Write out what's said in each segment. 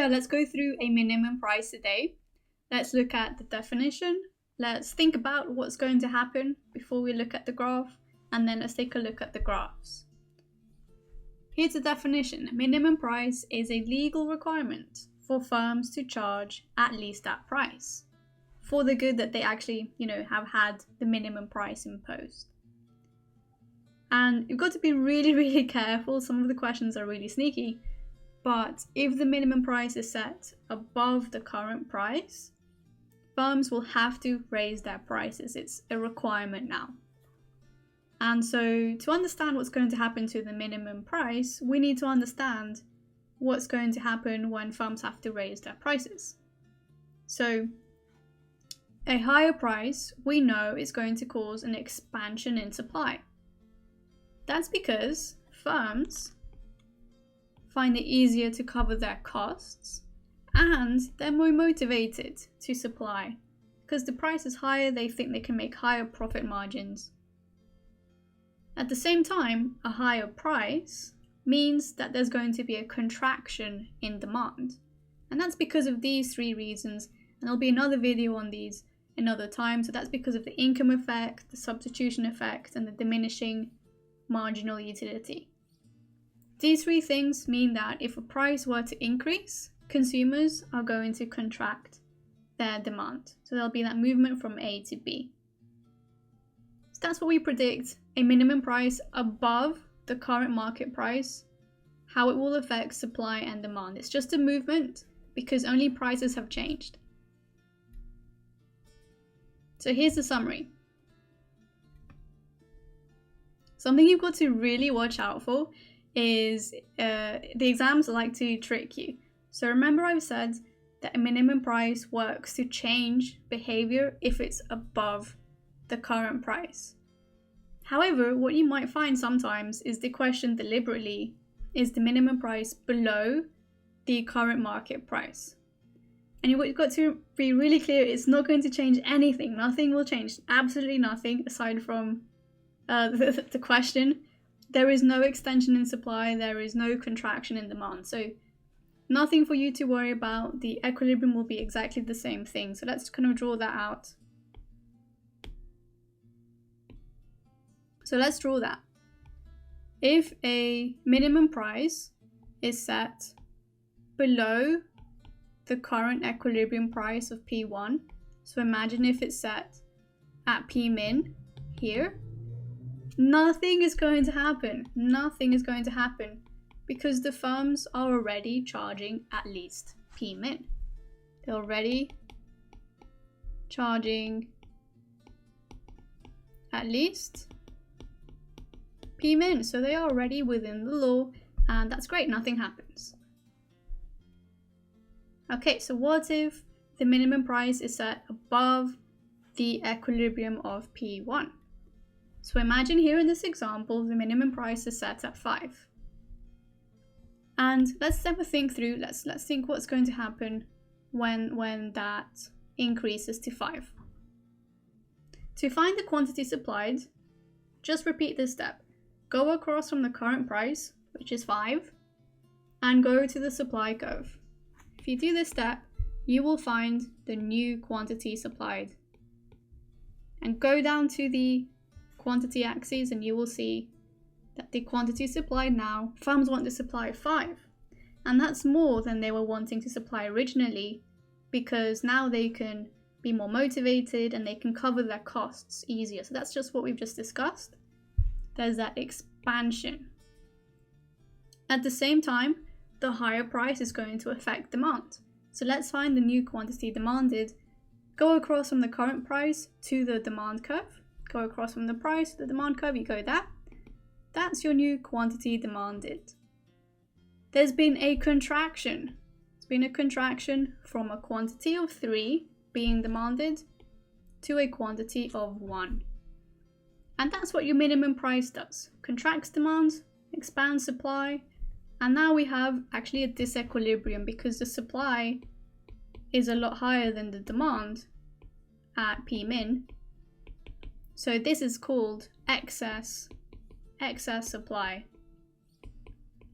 yeah, let's go through a minimum price today. Let's look at the definition. Let's think about what's going to happen before we look at the graph, and then let's take a look at the graphs. Here's the definition. Minimum price is a legal requirement for firms to charge at least that price for the good that they actually, have had the minimum price imposed. And you've got to be really, really careful. Some of the questions are really sneaky, but if the minimum price is set above the current price, firms will have to raise their prices. It's a requirement now. And so to understand what's going to happen to the minimum price, we need to understand what's going to happen when firms have to raise their prices. So a higher price, we know, is going to cause an expansion in supply. That's because firms find it easier to cover their costs, and they're more motivated to supply. Because the price is higher, they think they can make higher profit margins. At the same time, a higher price means that there's going to be a contraction in demand. And that's because of these three reasons, and there'll be another video on these another time. So that's because of the income effect, the substitution effect, and the diminishing marginal utility. These three things mean that if a price were to increase, consumers are going to contract their demand. So there'll be that movement from A to B. So that's what we predict, a minimum price above the current market price, how it will affect supply and demand. It's just a movement because only prices have changed. So here's the summary. Something you've got to really watch out for is the exams like to trick you. So remember I've said that a minimum price works to change behavior if it's above the current price. However, what you might find sometimes is the question deliberately, is the minimum price below the current market price? And you've got to be really clear, it's not going to change anything. Nothing will change, absolutely nothing aside from the question. There is no extension in supply, there is no contraction in demand. So nothing for you to worry about. The equilibrium will be exactly the same thing. So let's kind of draw that out. So let's draw that. If a minimum price is set below the current equilibrium price of P1, so imagine if it's set at P min here, nothing is going to happen. Nothing is going to happen because the firms are already charging at least P min. They're already charging at least P min, so they are already within the law, and that's great, nothing happens. Okay, so what if the minimum price is set above the equilibrium of P1? So imagine here in this example, the minimum price is set at 5. And let's have a think through, let's think what's going to happen when that increases to 5. To find the quantity supplied, just repeat this step. Go across from the current price, which is 5, and go to the supply curve. If you do this step, you will find the new quantity supplied. And go down to the quantity axis and you will see that the quantity supplied now, firms want to supply 5. And that's more than they were wanting to supply originally, because now they can be more motivated and they can cover their costs easier. So that's just what we've just discussed. There's that expansion. At the same time, the higher price is going to affect demand. So let's find the new quantity demanded. Go across from the current price to the demand curve. Go across from the price to the demand curve, you go there. That's your new quantity demanded. There's been a contraction. It's been a contraction from a quantity of 3 being demanded to a quantity of 1. And that's what your minimum price does. Contracts demand, expands supply, and now we have actually a disequilibrium because the supply is a lot higher than the demand at P min. So this is called excess supply.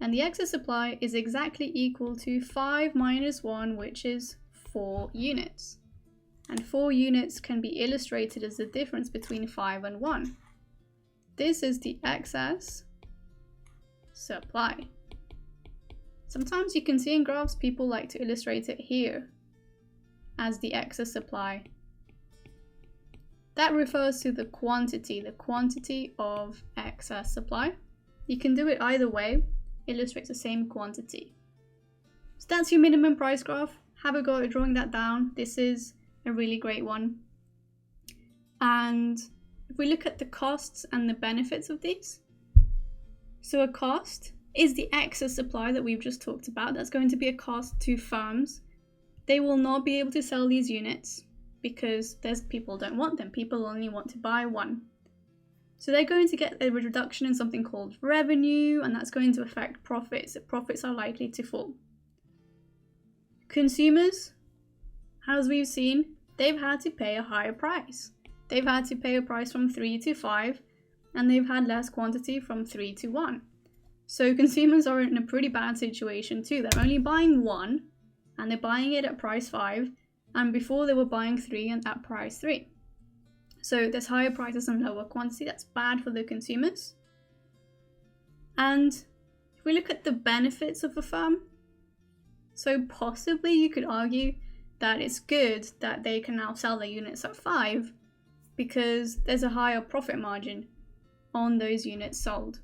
And the excess supply is exactly equal to 5 minus 1, which is 4 units. And 4 units can be illustrated as the difference between 5 and 1. This is the excess supply. Sometimes you can see in graphs people like to illustrate it here as the excess supply. That refers to the quantity of excess supply. You can do it either way, illustrates the same quantity. So that's your minimum price graph. Have a go at drawing that down. This is a really great one. And if we look at the costs and the benefits of these, so a cost is the excess supply that we've just talked about. That's going to be a cost to firms. They will not be able to sell these units because people don't want them. People only want to buy one. So they're going to get a reduction in something called revenue, and that's going to affect profits. Profits are likely to fall. Consumers, as we've seen, they've had to pay a higher price. They've had to pay a price from 3 to 5, and they've had less quantity from 3 to 1. So consumers are in a pretty bad situation too. They're only buying 1, and they're buying it at price 5, and before they were buying 3 and at price 3. So there's higher prices and lower quantity. That's bad for the consumers. And if we look at the benefits of a firm, so possibly you could argue that it's good that they can now sell their units at 5 because there's a higher profit margin on those units sold.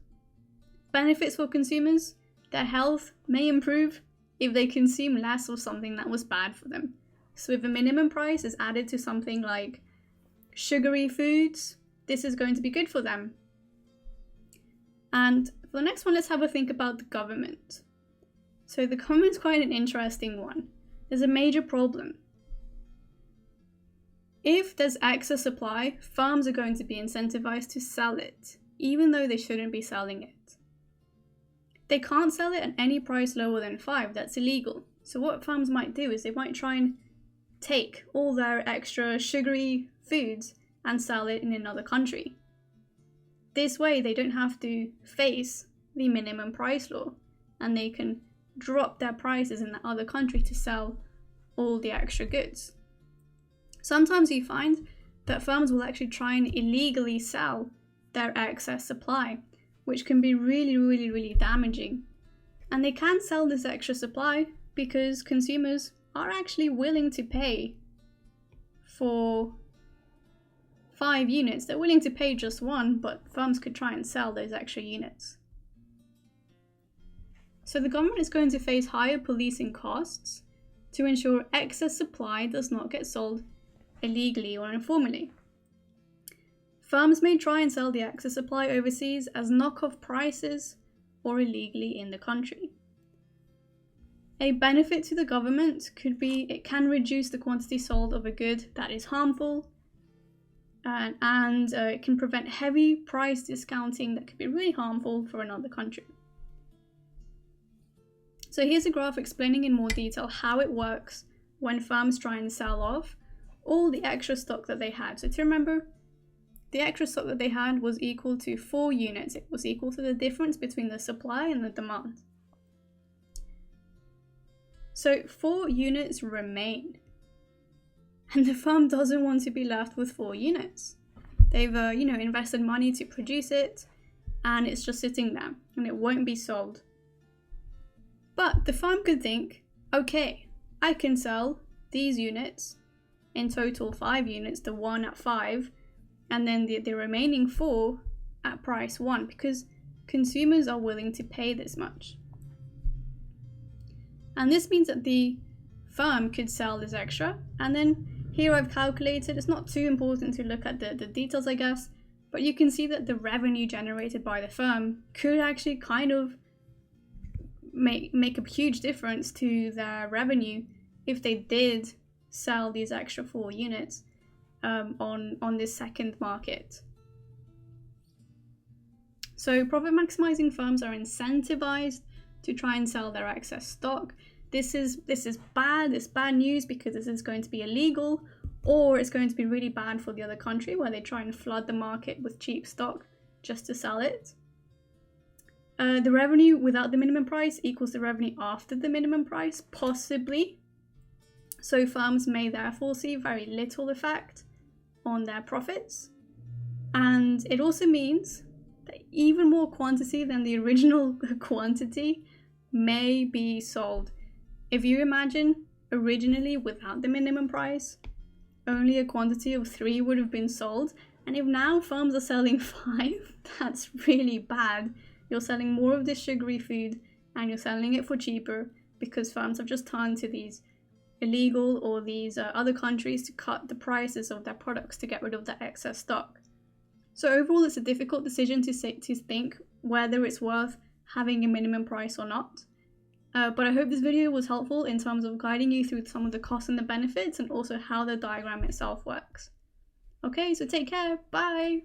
Benefits for consumers, their health may improve if they consume less of something that was bad for them. So if the minimum price is added to something like sugary foods, this is going to be good for them. And for the next one, let's have a think about the government. So the government's quite an interesting one. There's a major problem. If there's excess supply, firms are going to be incentivized to sell it, even though they shouldn't be selling it. They can't sell it at any price lower than 5, that's illegal. So what firms might do is they might try and take all their extra sugary foods and sell it in another country. This way they don't have to face the minimum price law, and they can drop their prices in that other country to sell all the extra goods. Sometimes you find that firms will actually try and illegally sell their excess supply, which can be really damaging. And they can sell this extra supply because consumers are actually willing to pay for 5 units. They're willing to pay just 1, but firms could try and sell those extra units. So the government is going to face higher policing costs to ensure excess supply does not get sold illegally or informally. Firms may try and sell the excess supply overseas as knockoff prices or illegally in the country. A benefit to the government could be it can reduce the quantity sold of a good that is harmful, and it can prevent heavy price discounting that could be really harmful for another country. So here's a graph explaining in more detail how it works when firms try and sell off all the extra stock that they had. So to remember, the extra stock that they had was equal to 4 units. It was equal to the difference between the supply and the demand. So 4 units remain, and the firm doesn't want to be left with 4 units. They've invested money to produce it, and it's just sitting there, and it won't be sold. But the firm could think, okay, I can sell these units, in total 5 units, the 1 at 5, and then the remaining 4 at price 1, because consumers are willing to pay this much. And this means that the firm could sell this extra. And then here I've calculated, it's not too important to look at the details, I guess, but you can see that the revenue generated by the firm could actually kind of make a huge difference to their revenue if they did sell these extra 4 units on this second market. So profit maximizing firms are incentivized to try and sell their excess stock. This is bad. It's bad news because this is going to be illegal, or it's going to be really bad for the other country where they try and flood the market with cheap stock just to sell it. The revenue without the minimum price equals the revenue after the minimum price, possibly. So firms may therefore see very little effect on their profits. And it also means that even more quantity than the original quantity may be sold. If you imagine originally without the minimum price, only a quantity of 3 would have been sold. And if now firms are selling 5, that's really bad. You're selling more of this sugary food and you're selling it for cheaper because firms have just turned to these illegal or these other countries to cut the prices of their products to get rid of the excess stock. So overall, it's a difficult decision to think whether it's worth having a minimum price or not. But I hope this video was helpful in terms of guiding you through some of the costs and the benefits and also how the diagram itself works. Okay, so take care. Bye!